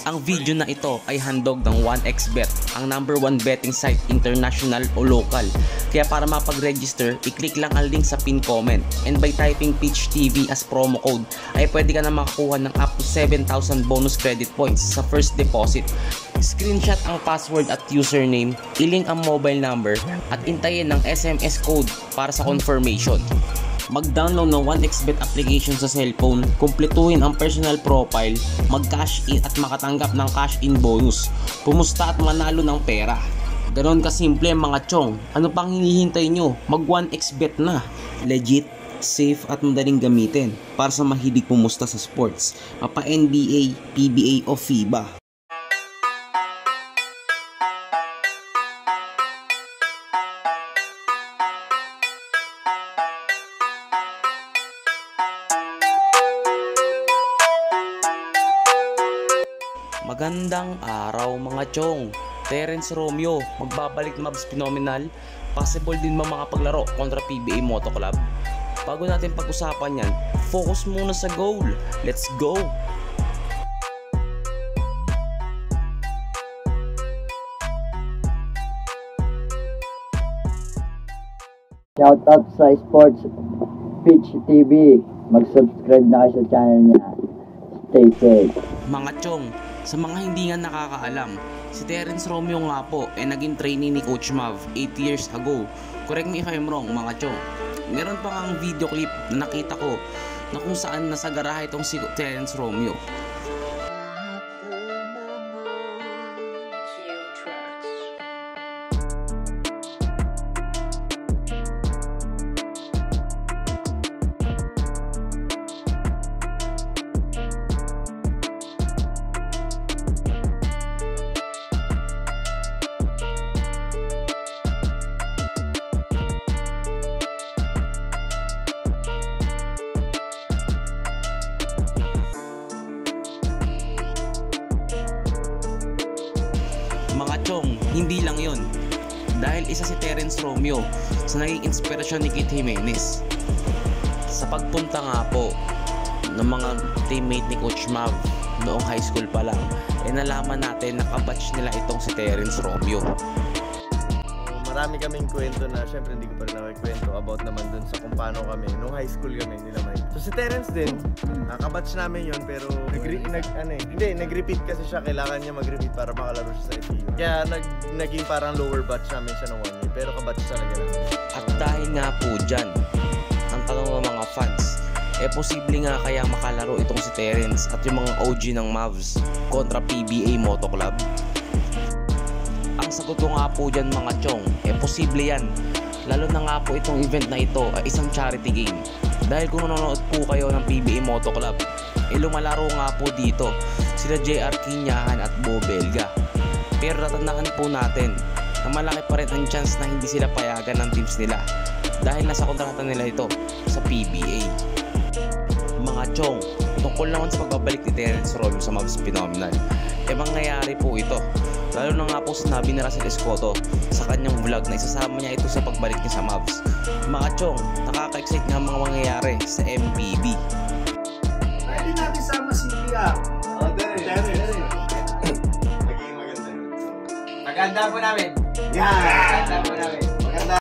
Ang video na ito ay handog ng 1xBet, ang #1 betting site international o local. Kaya para mapag-register, i-click lang ang link sa pin comment. And by typing Pitch TV as promo code, ay pwede ka na makakuha ng up to 7,000 bonus credit points sa first deposit. Screenshot ang password at username, ilink ang mobile number, at intayin ng SMS code para sa confirmation. Mag-download ng 1xBet application sa cellphone, kumpletuhin ang personal profile, mag-cash in at makatanggap ng cash in bonus. Pumusta at manalo ng pera. Ganon kasimple mga chong. Ano pang hinihintay nyo? Mag 1xBet na. Legit, safe at madaling gamitin para sa mahilig pumusta sa sports, mapa NBA, PBA o FIBA. Magandang araw mga chong. Terence Romeo, magbabalik Mavs Phenomenal. Possible din ba makapaglaro kontra PBA Moto Club? Bago natin pag-usapan yan, focus muna sa goal. Let's go! Shoutout sa Sports Pitch TV. Mag-subscribe na kayo sa channel niya. Stay safe. Mga chong, sa mga hindi nga nakakaalam, si Terence Romeo nga po ay naging trainee ni Coach Mav 8 years ago. Correct me if I'm wrong mga chong. Meron pa kang video clip na nakita ko na kung saan nasa garahe itong si Terence Romeo. Mga chong, hindi lang yon. Dahil isa si Terence Romeo sa naging inspirasyon ni Kit Jimenez. Sa pagpunta nga po ng mga teammate ni Coach Mav noong high school pa lang, nalaman natin na kabatch nila itong si Terence Romeo. Marami kaming kwento na syempre hindi ko pa rin nakikwento about naman dun sa kung paano kami nung high school kami nila Mike. So si Terence din, nakabatch namin yon pero nag-repeat kasi siya, kailangan niya mag-repeat para makalaro siya sa FEU. Kaya naging parang lower batch namin siya nung 1 year, pero kabatch talaga namin. At dahil nga po dyan, ang tanong ng mga fans, posible nga kaya makalaro itong si Terence at yung mga OG ng Mavs kontra PBA Moto Club? Ang sagot ko nga po dyan mga chong, posible yan. Lalo na nga po itong event na ito ay isang charity game. Dahil kung nanonood po kayo ng PBA Moto Club, lumalaro nga po dito sila JR Kinyahan at Bo Belga. Pero tatandaan po natin na malaki pa rin ang chance na hindi sila payagan ng teams nila dahil nasa kontrata nila ito sa PBA. Mga chong, tungkol naman sa pagbabalik ni Terence Romeo sa Mavs Phenomenal, mangyayari po ito. Lalo na nga po sinabi ni Russell Escoto sa kanyang vlog na isasama niya ito sa pagbalik niya sa Mavs. Mga chong, nakaka-excite nga mga mangyayari sa MPB. Pwede natin sama si PR. Terence. Magiging maganda yun. Maganda po namin. Yeah! Maganda po namin.